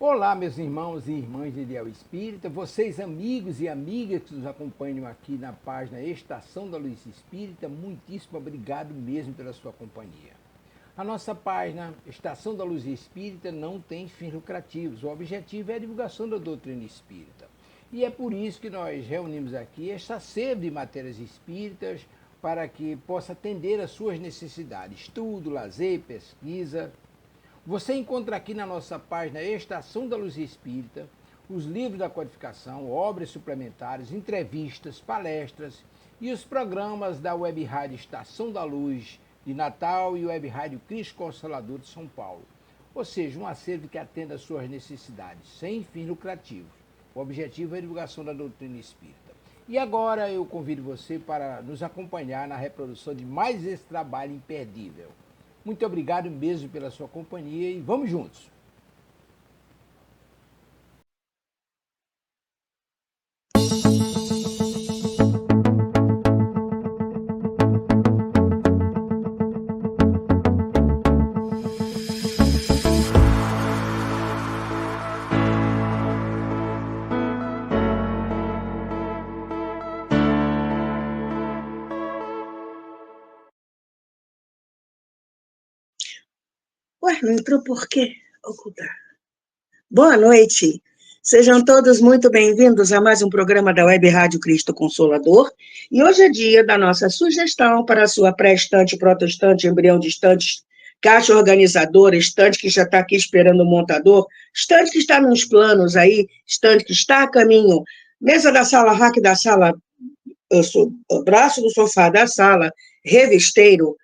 Olá, meus irmãos e irmãs de Ideal Espírita, vocês amigos e amigas que nos acompanham aqui na página Estação da Luz Espírita, muitíssimo obrigado mesmo pela sua companhia. A nossa página Estação da Luz Espírita não tem fins lucrativos, o objetivo é a divulgação da doutrina espírita. E é por isso que nós reunimos aqui esta sede de matérias espíritas para que possa atender às suas necessidades, estudo, lazer, pesquisa. Você encontra aqui na nossa página Estação da Luz Espírita os livros da codificação, obras suplementares, entrevistas, palestras e os programas da Web Rádio Estação da Luz de Natal e Web Rádio Cristo Consolador de São Paulo. Ou seja, um acervo que atenda às suas necessidades, sem fins lucrativos. O objetivo é a divulgação da doutrina espírita. E agora eu convido você para nos acompanhar na reprodução de mais esse trabalho imperdível. Muito obrigado mesmo pela sua companhia e vamos juntos. Ué, não entrou por quê? Ocultar. Boa noite. Sejam todos muito bem-vindos a mais um programa da Web Rádio Cristo Consolador. E hoje é dia da nossa sugestão para a sua pré-estante, protestante, embrião de estantes, caixa organizadora, estante que já está aqui esperando o montador, estante que está nos planos aí, estante que está a caminho, mesa da sala, rack da sala, braço do sofá da sala, revisteiro,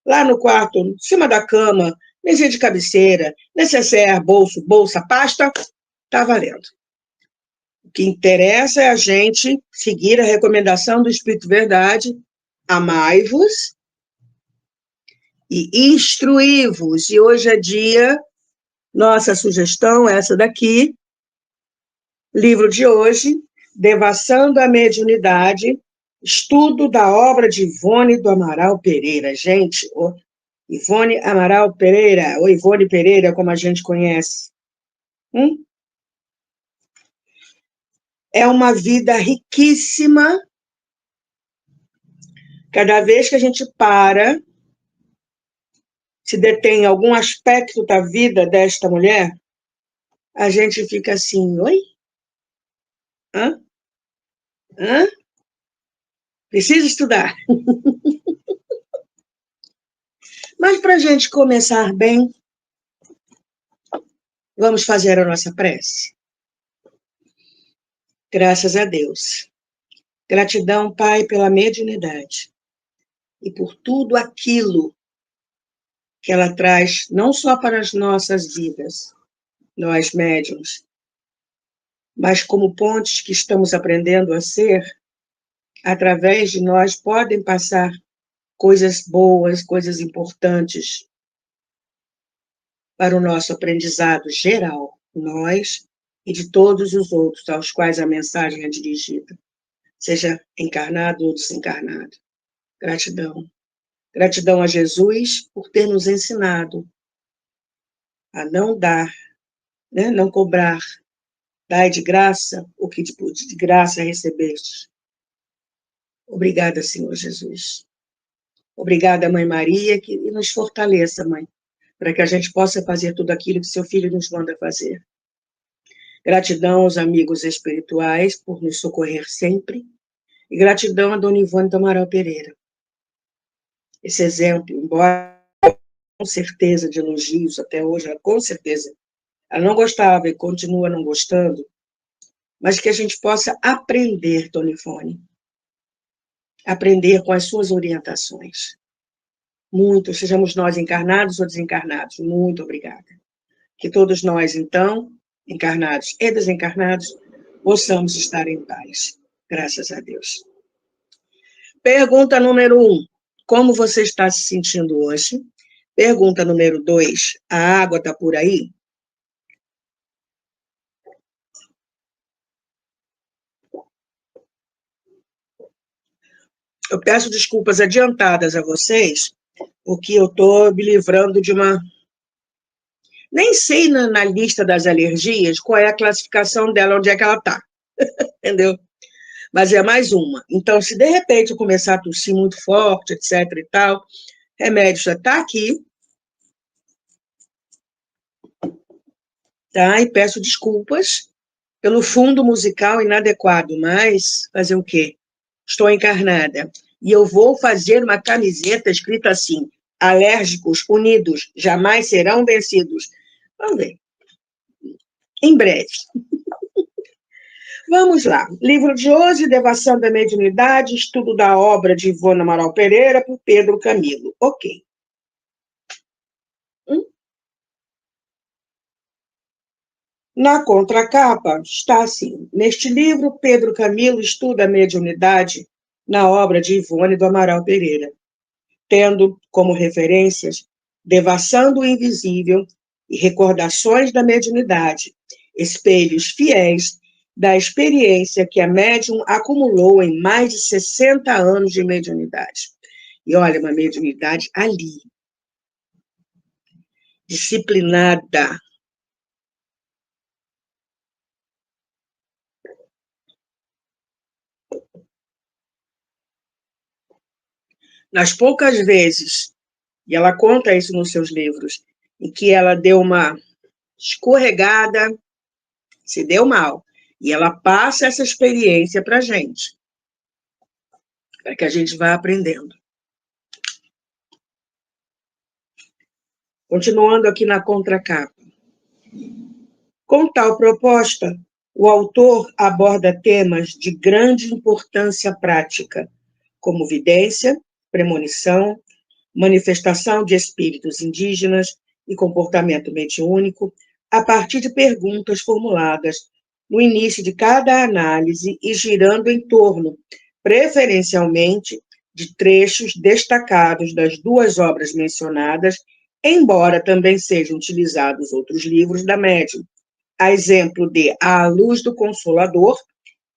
lá no quarto, em cima da cama, mesinha de cabeceira, necessaire, bolso, bolsa, pasta, tá valendo. O que interessa é a gente seguir a recomendação do Espírito Verdade, amai-vos e instruí-vos. E hoje é dia, nossa sugestão, essa daqui, livro de hoje, Devassando a Mediunidade, estudo da obra de Ivone do Amaral Pereira. Gente, Ivone Amaral Pereira, ou Ivone Pereira, como a gente conhece. É uma vida riquíssima. Cada vez que a gente para, se detém em algum aspecto da vida desta mulher, a gente fica assim, oi? Hã? Hã? Preciso estudar. Mas para a gente começar bem, vamos fazer a nossa prece. Graças a Deus. Gratidão, Pai, pela mediunidade e por tudo aquilo que ela traz, não só para as nossas vidas, nós médiuns, mas como pontes que estamos aprendendo a ser, através de nós podem passar coisas boas, coisas importantes para o nosso aprendizado geral, nós e de todos os outros aos quais a mensagem é dirigida, seja encarnado ou desencarnado. Gratidão. Gratidão a Jesus por ter nos ensinado a não dar, né, não cobrar. Dai de graça o que de graça recebeste. Obrigada, Senhor Jesus. Obrigada, Mãe Maria, que nos fortaleça, Mãe, para que a gente possa fazer tudo aquilo que seu Filho nos manda fazer. Gratidão aos amigos espirituais por nos socorrer sempre. E gratidão a Dona Ivone do Amaral Pereira. Esse exemplo, embora com certeza de elogios até hoje, com certeza, ela não gostava e continua não gostando, mas que a gente possa aprender, Dona Ivone, aprender com as suas orientações. Muito, sejamos nós encarnados ou desencarnados. Muito obrigada. Que todos nós, então, encarnados e desencarnados, possamos estar em paz. Graças a Deus. Pergunta número 1. Como você está se sentindo hoje? Pergunta número 2. A água está por aí? Eu peço desculpas adiantadas a vocês, porque eu estou me livrando de uma Nem sei na lista das alergias qual é a classificação dela, onde é que ela está, entendeu? Mas é mais uma. Então, se de repente eu começar a tossir muito forte, etc e tal, remédio já está aqui, tá? E peço desculpas pelo fundo musical inadequado, mas fazer o quê? Estou encarnada. E eu vou fazer uma camiseta escrita assim: alérgicos unidos jamais serão vencidos. Vamos ver. Em breve. Vamos lá. Livro de hoje, Devação da Mediunidade, estudo da obra de Ivone Amaral Pereira, por Pedro Camilo. Ok. Na contracapa está assim: neste livro, Pedro Camilo estuda a mediunidade na obra de Ivone do Amaral Pereira, tendo como referências Devação do Invisível e Recordações da Mediunidade, espelhos fiéis da experiência que a médium acumulou em mais de 60 anos de mediunidade. E olha, uma mediunidade ali, disciplinada. Nas poucas vezes, e ela conta isso nos seus livros, em que ela deu uma escorregada, se deu mal, e ela passa essa experiência para a gente, para que a gente vá aprendendo. Continuando aqui na contracapa. Com tal proposta, o autor aborda temas de grande importância prática, como vidência, premonição, manifestação de espíritos indígenas e comportamento mediúnico, a partir de perguntas formuladas no início de cada análise e girando em torno, preferencialmente, de trechos destacados das duas obras mencionadas, embora também sejam utilizados outros livros da médium, a exemplo de A Luz do Consolador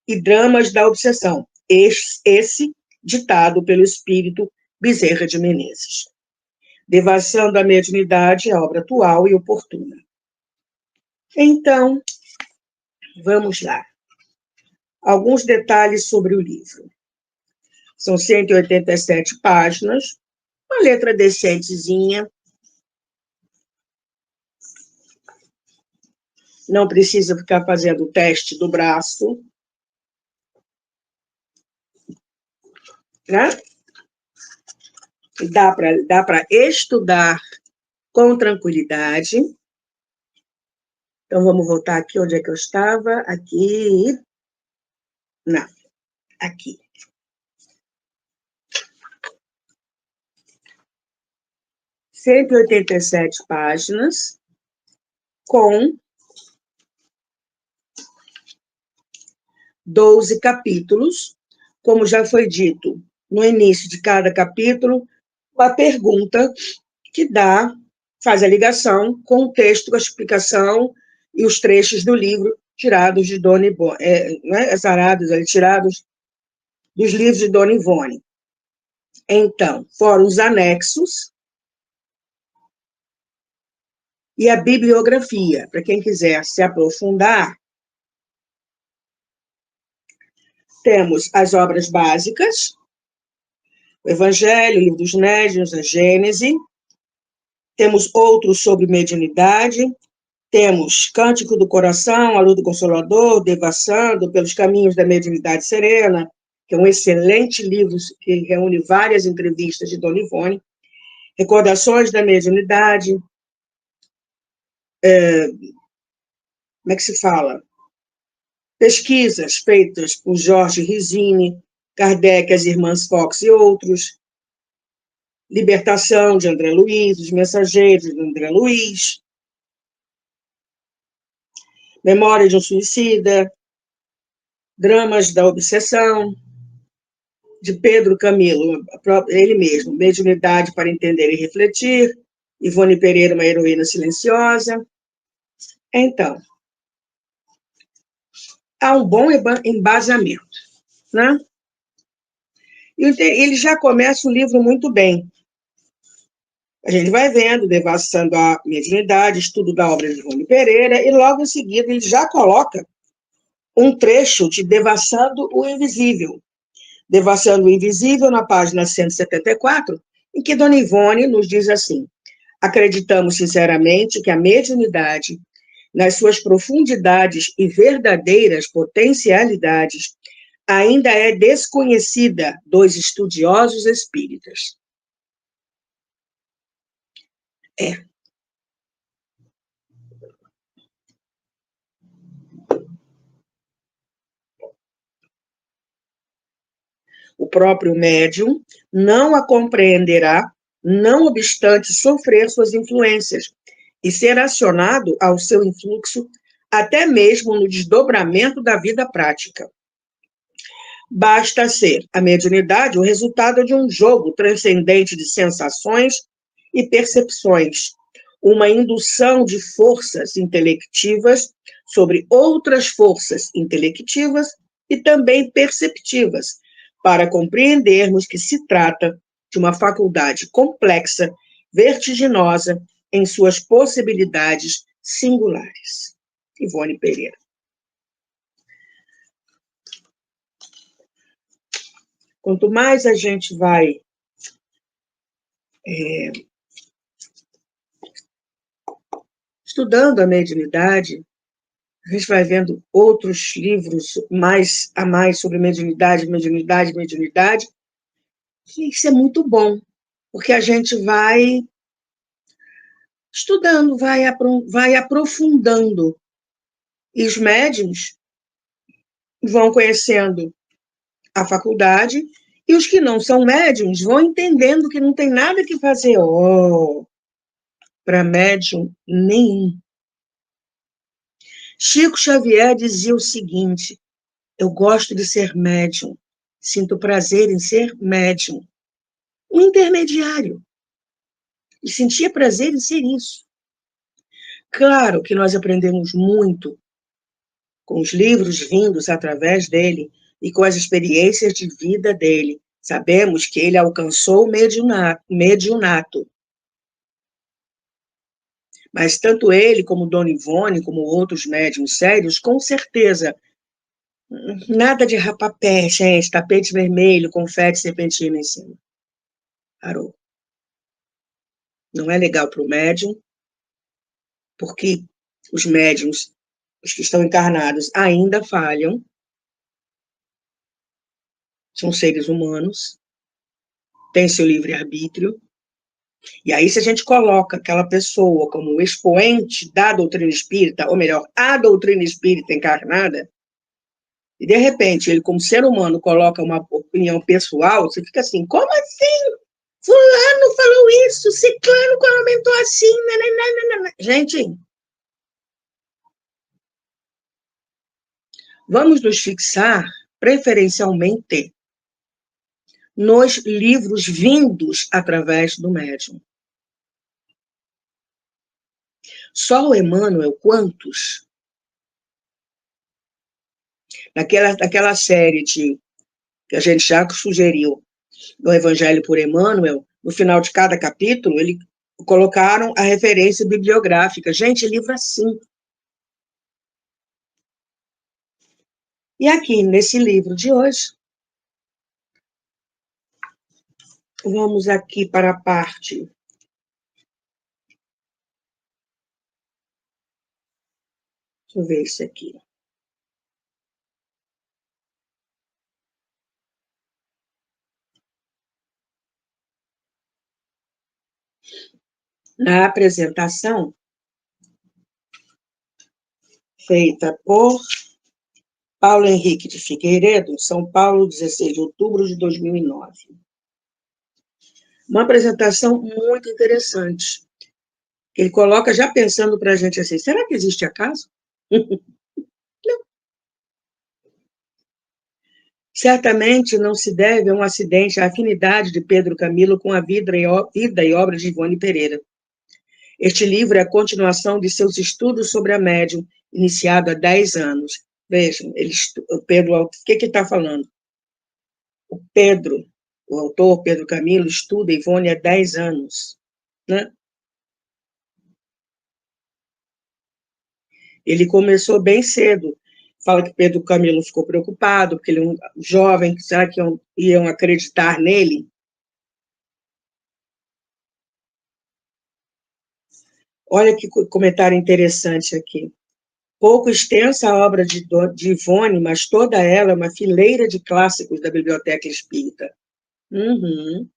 e Dramas da Obsessão, esse ditado pelo espírito Bezerra de Menezes. Devação da Mediunidade é obra atual e oportuna. Então, vamos lá. Alguns detalhes sobre o livro. São 187 páginas, uma letra decentezinha. Não precisa ficar fazendo o teste do braço. Né? Dá para estudar com tranquilidade. Então, vamos voltar aqui onde é que eu estava. Aqui. Não, aqui. 187 páginas, com 12 capítulos. Como já foi dito, no início de cada capítulo, uma pergunta que faz a ligação com o texto, com a explicação e os trechos do livro tirados de Dona Ivone, tirados dos livros de Dona Ivone. Então, fora os anexos e a bibliografia, para quem quiser se aprofundar, temos as obras básicas, o Evangelho, o Livro dos Médiuns, a Gênese, temos outros sobre mediunidade, temos Cântico do Coração, A Luz do Consolador, Devassando pelos Caminhos da Mediunidade Serena, que é um excelente livro que reúne várias entrevistas de Dona Ivone, Recordações da Mediunidade, como é que se fala? Pesquisas feitas por Jorge Risini, Kardec, as Irmãs Fox e outros, Libertação, de André Luiz, Os Mensageiros, de André Luiz, Memória de um Suicida, Dramas da Obsessão, de Pedro Camilo, ele mesmo, Mediunidade para Entender e Refletir, Ivone Pereira, Uma Heroína Silenciosa. Então, há um bom embasamento, né? E ele já começa o livro muito bem. A gente vai vendo, Devassando a Mediunidade, estudo da obra de Ivone Pereira, e logo em seguida ele já coloca um trecho de Devassando o Invisível. Devassando o Invisível, na página 174, em que Dona Ivone nos diz assim: acreditamos sinceramente que a mediunidade, nas suas profundidades e verdadeiras potencialidades, ainda é desconhecida dos estudiosos espíritas. É. O próprio médium não a compreenderá, não obstante sofrer suas influências e ser acionado ao seu influxo, até mesmo no desdobramento da vida prática. Basta ser a mediunidade o resultado de um jogo transcendente de sensações e percepções, uma indução de forças intelectivas sobre outras forças intelectivas e também perceptivas, para compreendermos que se trata de uma faculdade complexa, vertiginosa em suas possibilidades singulares. Ivone Pereira. Quanto mais a gente vai estudando a mediunidade, a gente vai vendo outros livros mais a mais sobre mediunidade, e isso é muito bom, porque a gente vai estudando, vai aprofundando, e os médiuns vão conhecendo a faculdade, e os que não são médiuns vão entendendo que não tem nada que fazer para médium nenhum. Chico Xavier dizia o seguinte: eu gosto de ser médium, sinto prazer em ser médium. Um intermediário. E sentia prazer em ser isso. Claro que nós aprendemos muito com os livros vindos através dele e com as experiências de vida dele. Sabemos que ele alcançou o mediunato. Mas tanto ele, como Dona Ivone, como outros médiuns sérios, com certeza, nada de rapapé, gente, tapete vermelho, confete serpentina em cima. Parou. Não é legal para o médium, porque os médiums, os que estão encarnados, ainda falham, são seres humanos, têm seu livre-arbítrio, e aí se a gente coloca aquela pessoa como expoente da doutrina espírita, ou melhor, a doutrina espírita encarnada, e de repente ele, como ser humano, coloca uma opinião pessoal, você fica assim, como assim? Fulano falou isso, ciclano comentou assim, nananana. Gente, vamos nos fixar, preferencialmente, nos livros vindos através do médium. Só o Emmanuel, quantos? Naquela série que a gente já sugeriu, do Evangelho por Emmanuel, no final de cada capítulo, eles colocaram a referência bibliográfica. Gente, livro assim. E aqui, nesse livro de hoje, vamos aqui para a parte... Deixa eu ver isso aqui. Na apresentação feita por Paulo Henrique de Figueiredo, São Paulo, 16 de outubro de 2009. Uma apresentação muito interessante. Ele coloca já pensando para a gente assim, será que existe acaso? Não. Certamente não se deve a um acidente à afinidade de Pedro Camilo com a vida e obra de Ivone Pereira. Este livro é a continuação de seus estudos sobre a médium, iniciado há 10 anos. Vejam, o que ele está falando? O autor, Pedro Camilo, estuda Ivone há 10 anos. né? Ele começou bem cedo. Fala que Pedro Camilo ficou preocupado, porque ele é um jovem, será que iam acreditar nele? Olha que comentário interessante aqui. Pouco extensa a obra de Ivone, mas toda ela é uma fileira de clássicos da Biblioteca Espírita. Uhum.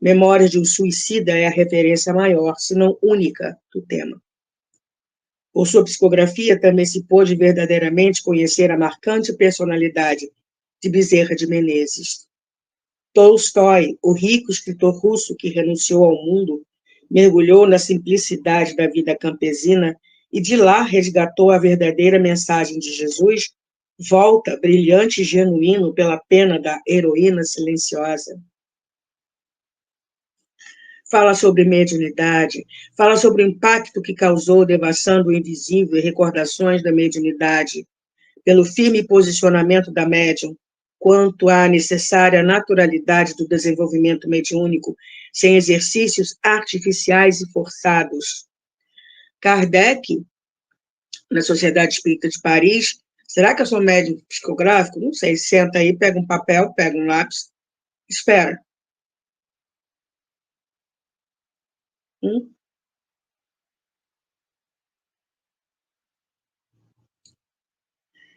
Memórias de um Suicida é a referência maior, se não única, do tema. Por sua psicografia, também se pôde verdadeiramente conhecer a marcante personalidade de Bezerra de Menezes. Tolstói, o rico escritor russo que renunciou ao mundo, mergulhou na simplicidade da vida campesina e de lá resgatou a verdadeira mensagem de Jesus, volta brilhante e genuíno pela pena da heroína silenciosa. Fala sobre mediunidade, fala sobre o impacto que causou Devassando o Invisível e Recordações da Mediunidade, pelo firme posicionamento da médium, quanto à necessária naturalidade do desenvolvimento mediúnico, sem exercícios artificiais e forçados. Kardec, na Sociedade Espírita de Paris, será que eu sou médium psicográfico? Não sei, senta aí, pega um papel, pega um lápis, espera.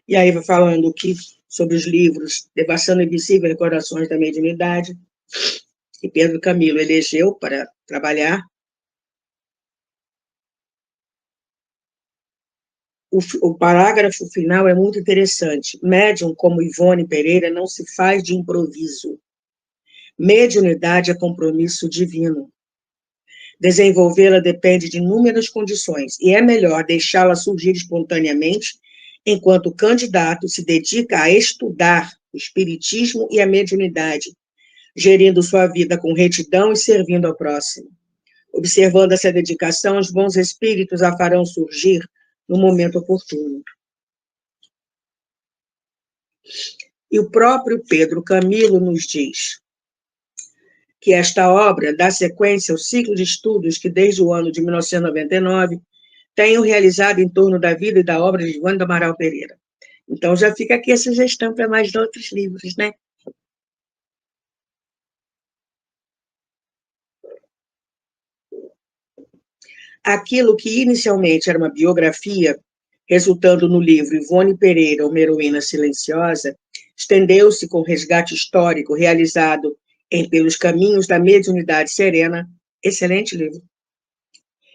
E aí vai falando que, sobre os livros Devassando o Invisível, Recordações da Mediunidade, que Pedro Camilo elegeu para trabalhar. O parágrafo final é muito interessante. Médium como Ivone Pereira não se faz de improviso. Mediunidade é compromisso divino. Desenvolvê-la depende de inúmeras condições, e é melhor deixá-la surgir espontaneamente, enquanto o candidato se dedica a estudar o espiritismo e a mediunidade, gerindo sua vida com retidão e servindo ao próximo. Observando essa dedicação, os bons espíritos a farão surgir no momento oportuno. E o próprio Pedro Camilo nos diz que esta obra dá sequência ao ciclo de estudos que, desde o ano de 1999, tenho realizado em torno da vida e da obra de João do Amaral Pereira. Então, já fica aqui a sugestão para mais outros livros, né? Aquilo que inicialmente era uma biografia, resultando no livro Ivone Pereira, uma heroína silenciosa, estendeu-se com o resgate histórico realizado em Pelos Caminhos da Mediunidade Serena, excelente livro,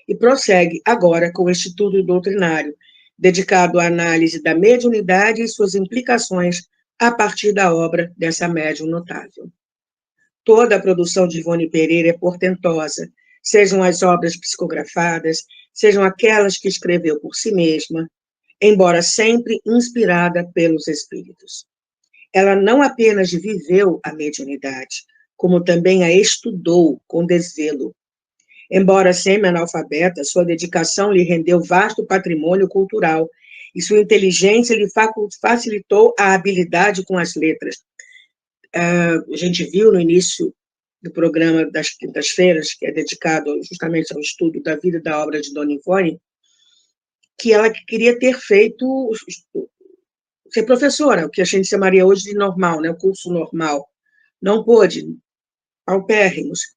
e prossegue agora com o Instituto Doutrinário, dedicado à análise da mediunidade e suas implicações a partir da obra dessa médium notável. Toda a produção de Ivone Pereira é portentosa, sejam as obras psicografadas, sejam aquelas que escreveu por si mesma, embora sempre inspirada pelos espíritos. Ela não apenas viveu a mediunidade, como também a estudou com desvelo. Embora semi-analfabeta, sua dedicação lhe rendeu vasto patrimônio cultural e sua inteligência lhe facilitou a habilidade com as letras. A gente viu no início do programa das quintas-feiras, que é dedicado justamente ao estudo da vida e da obra de Dona Ivone, que ela queria ter feito, ser professora, o que a gente chamaria hoje de normal, né, o curso normal. Não pôde, paupérrimos,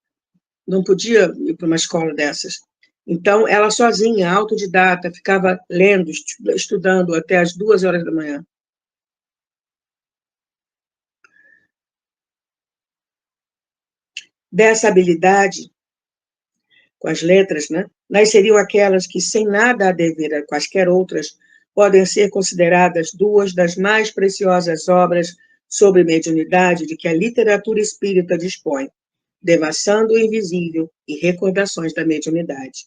não podia ir para uma escola dessas. Então, ela sozinha, autodidata, ficava lendo, estudando até as 2 horas da manhã. Dessa habilidade, com as letras, né, nasceriam aquelas que, sem nada a dever a quaisquer outras, podem ser consideradas duas das mais preciosas obras sobre mediunidade de que a literatura espírita dispõe, Devassando o Invisível e Recordações da Mediunidade.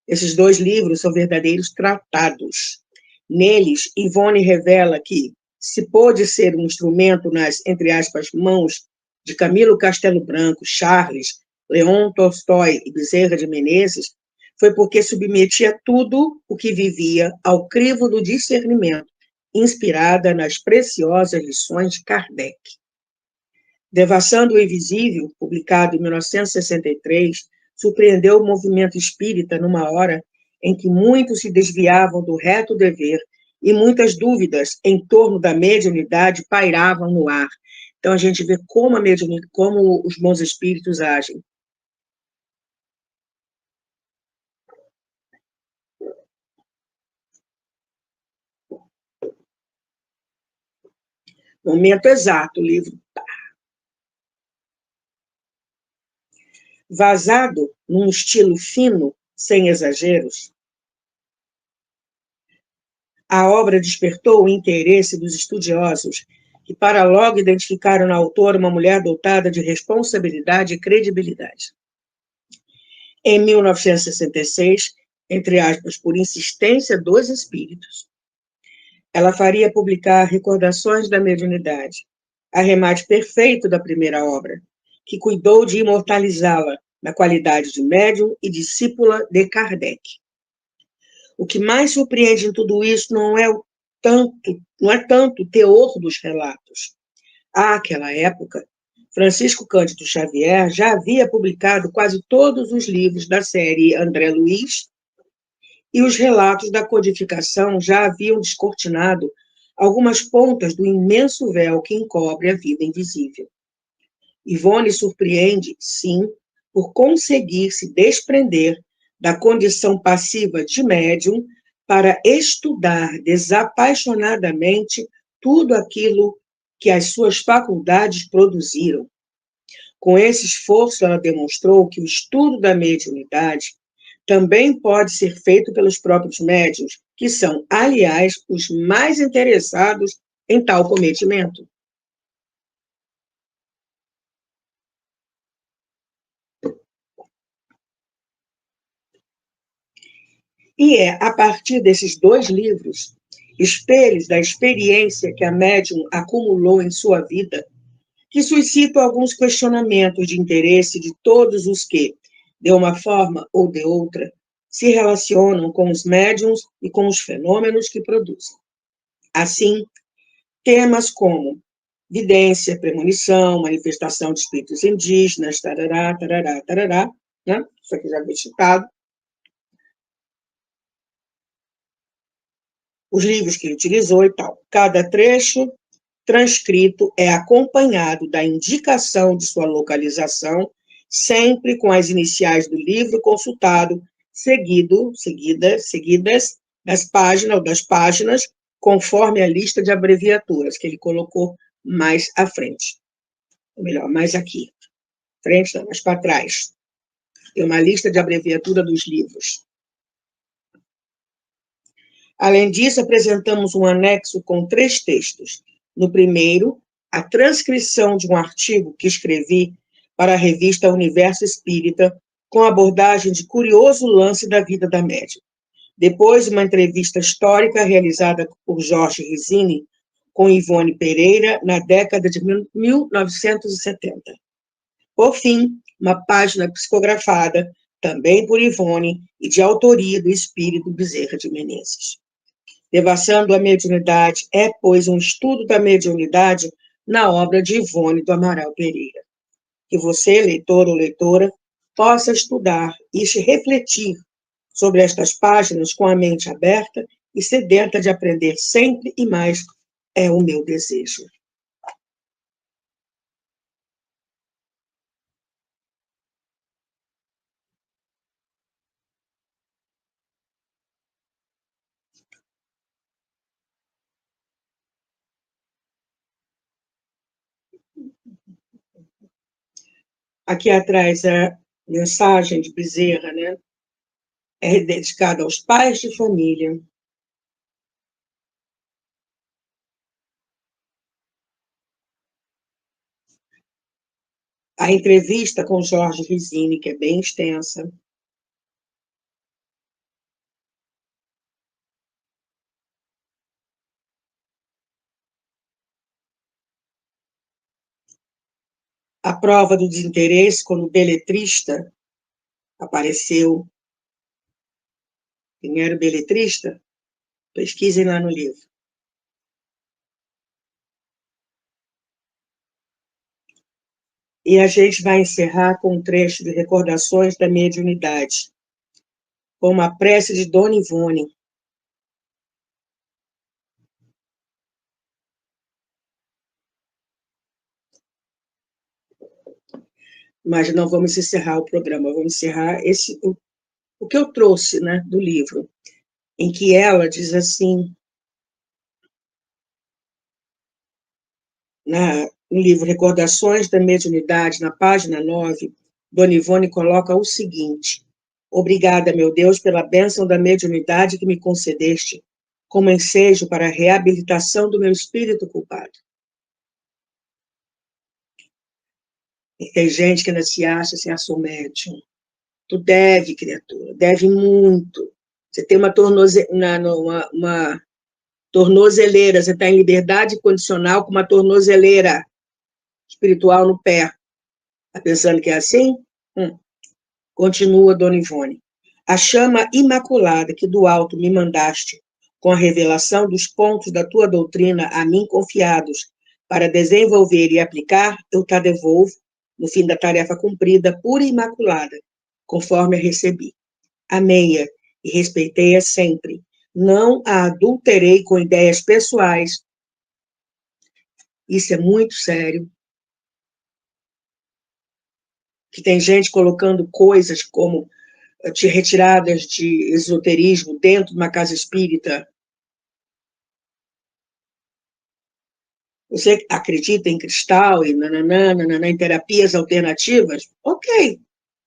Esses 2 livros são verdadeiros tratados. Neles, Ivone revela que, se pôde ser um instrumento nas, entre aspas, mãos de Camilo Castelo Branco, Charles, Leon Tolstói e Bezerra de Menezes, foi porque submetia tudo o que vivia ao crivo do discernimento, inspirada nas preciosas lições de Kardec. Devassando o Invisível, publicado em 1963, surpreendeu o movimento espírita numa hora em que muitos se desviavam do reto dever e muitas dúvidas em torno da mediunidade pairavam no ar. Então, a gente vê como, como os bons espíritos agem. Momento exato, o livro. Vazado num estilo fino, sem exageros, a obra despertou o interesse dos estudiosos, que para logo identificaram na autora uma mulher dotada de responsabilidade e credibilidade. Em 1966, entre aspas, por insistência dos espíritos, ela faria publicar Recordações da Mediunidade, arremate perfeito da primeira obra, que cuidou de imortalizá-la na qualidade de médium e discípula de Kardec. O que mais surpreende em tudo isso não é tanto o teor dos relatos. Àquela época, Francisco Cândido Xavier já havia publicado quase todos os livros da série André Luiz, e os relatos da codificação já haviam descortinado algumas pontas do imenso véu que encobre a vida invisível. Ivone surpreende, sim, por conseguir se desprender da condição passiva de médium para estudar desapaixonadamente tudo aquilo que as suas faculdades produziram. Com esse esforço, ela demonstrou que o estudo da mediunidade também pode ser feito pelos próprios médiuns, que são, aliás, os mais interessados em tal cometimento. E é a partir desses dois livros, espelhos da experiência que a médium acumulou em sua vida, que suscitam alguns questionamentos de interesse de todos os que, de uma forma ou de outra, se relacionam com os médiums e com os fenômenos que produzem. Assim, temas como vidência, premonição, manifestação de espíritos indígenas, tarará, tarará, tarará, né? Isso aqui já foi citado. Os livros que ele utilizou e tal. Cada trecho transcrito é acompanhado da indicação de sua localização, sempre com as iniciais do livro consultado, seguidas das páginas, conforme a lista de abreviaturas que ele colocou mais à frente. Ou melhor, mais aqui. Frente, não, mais para trás. Tem uma lista de abreviatura dos livros. Além disso, apresentamos um anexo com 3 textos. No primeiro, a transcrição de um artigo que escrevi para a revista Universo Espírita, com abordagem de curioso lance da vida da médium. Depois, uma entrevista histórica realizada por Jorge Rizzini com Ivone Pereira na década de 1970. Por fim, uma página psicografada, também por Ivone, e de autoria do espírito Bezerra de Menezes. Devassando a Mediunidade é, pois, um estudo da mediunidade na obra de Ivone do Amaral Pereira. Que você, leitor ou leitora, possa estudar e se refletir sobre estas páginas com a mente aberta e sedenta de aprender sempre e mais é o meu desejo. Aqui atrás a mensagem de Bezerra, né? É dedicada aos pais de família. A entrevista com Jorge Rizzini, que é bem extensa. A prova do desinteresse, quando o beletrista apareceu. Quem era o beletrista? Pesquisem lá no livro. E a gente vai encerrar com um trecho de Recordações da Mediunidade, com uma prece de Dona Ivone. Mas não vamos encerrar o programa, vamos encerrar o que eu trouxe, né, do livro, em que ela diz assim, no livro Recordações da Mediunidade, na página 9, Dona Ivone coloca o seguinte: obrigada, meu Deus, pela bênção da mediunidade que me concedeste, como ensejo para a reabilitação do meu espírito culpado. E tem gente que ainda se acha assim, sou médium. Tu deve, criatura, deve muito. Você tem uma tornozeleira, você está em liberdade condicional com uma tornozeleira espiritual no pé. Está pensando que é assim? Continua Dona Ivone. A chama imaculada que do alto me mandaste, com a revelação dos pontos da tua doutrina a mim confiados, para desenvolver e aplicar, eu te devolvo, no fim da tarefa cumprida, pura e imaculada, conforme a recebi. Amei-a e respeitei-a sempre. Não a adulterei com ideias pessoais. Isso é muito sério. Que tem gente colocando coisas como retiradas de esoterismo dentro de uma casa espírita. Você acredita em cristal e nananana, em terapias alternativas? Ok.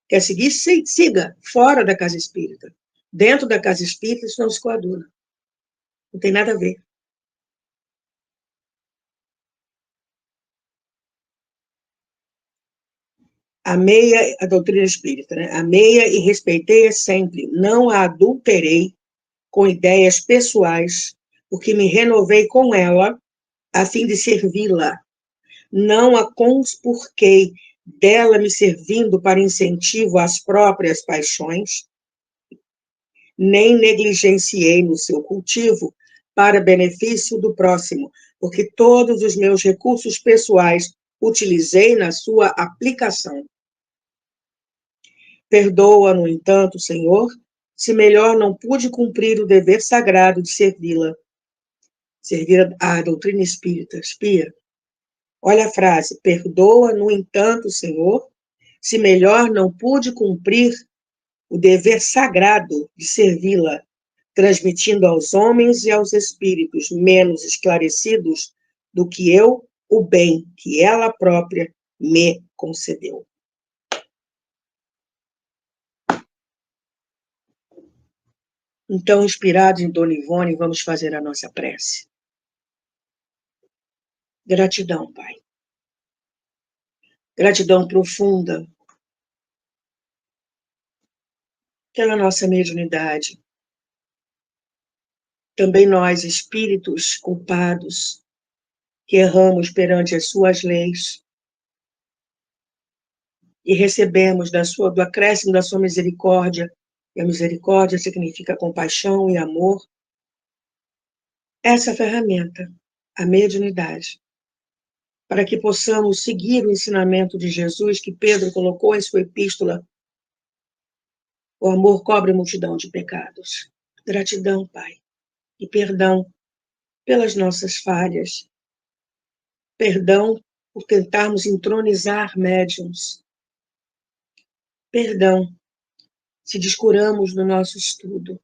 Quer seguir? Siga. Fora da casa espírita. Dentro da casa espírita, isso não se coaduna. Não tem nada a ver. Amei a doutrina espírita, né? Amei-a e respeitei-a sempre. Não a adulterei com ideias pessoais, porque me renovei com ela a fim de servi-la. Não a conspurquei dela me servindo para incentivo às próprias paixões, nem negligenciei no seu cultivo para benefício do próximo, porque todos os meus recursos pessoais utilizei na sua aplicação. Perdoa, no entanto, Senhor, se melhor não pude cumprir o dever sagrado de servi-la. Servir a doutrina espírita. Espia. Olha a frase. Perdoa, no entanto, Senhor, se melhor não pude cumprir o dever sagrado de servi-la, transmitindo aos homens e aos espíritos menos esclarecidos do que eu o bem que ela própria me concedeu. Então, inspirados em Dona Ivone, vamos fazer a nossa prece. Gratidão, Pai. Gratidão profunda pela nossa mediunidade. Também nós, espíritos culpados, que erramos perante as suas leis e recebemos do acréscimo da sua misericórdia, e a misericórdia significa compaixão e amor, essa ferramenta, a mediunidade, para que possamos seguir o ensinamento de Jesus que Pedro colocou em sua epístola. O amor cobre a multidão de pecados. Gratidão, Pai, e perdão pelas nossas falhas, perdão por tentarmos entronizar médiuns, perdão se descuramos no nosso estudo.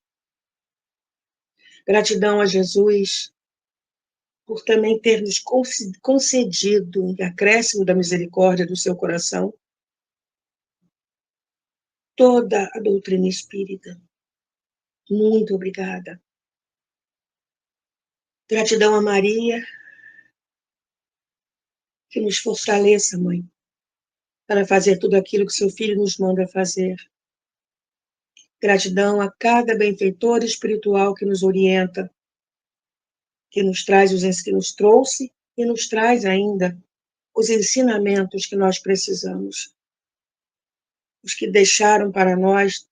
Gratidão a Jesus por também ter nos concedido, em acréscimo da misericórdia do seu coração, toda a doutrina espírita. Muito obrigada. Gratidão a Maria, que nos fortaleça, Mãe, para fazer tudo aquilo que seu Filho nos manda fazer. Gratidão a cada benfeitor espiritual que nos orienta, que nos trouxe e nos traz ainda os ensinamentos que nós precisamos. Os que deixaram para nós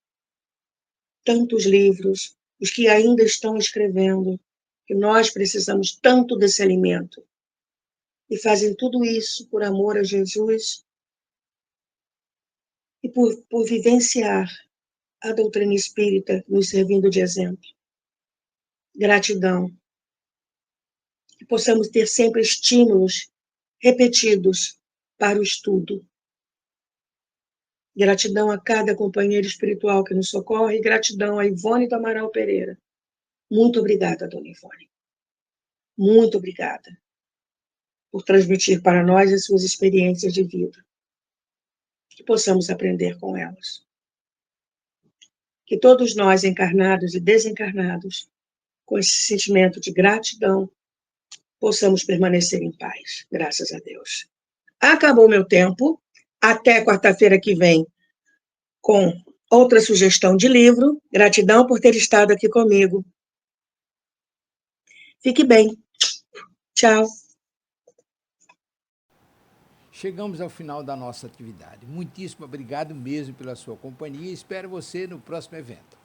tantos livros, os que ainda estão escrevendo, que nós precisamos tanto desse alimento. E fazem tudo isso por amor a Jesus por vivenciar a doutrina espírita, nos servindo de exemplo. Gratidão. Que possamos ter sempre estímulos repetidos para o estudo. Gratidão a cada companheiro espiritual que nos socorre, gratidão a Ivone do Amaral Pereira. Muito obrigada, dona Ivone. Muito obrigada por transmitir para nós as suas experiências de vida. Que possamos aprender com elas. Que todos nós, encarnados e desencarnados, com esse sentimento de gratidão, possamos permanecer em paz. Graças a Deus. Acabou meu tempo. Até quarta-feira que vem com outra sugestão de livro. Gratidão por ter estado aqui comigo. Fique bem. Tchau. Chegamos ao final da nossa atividade. Muitíssimo obrigado mesmo pela sua companhia e espero você no próximo evento.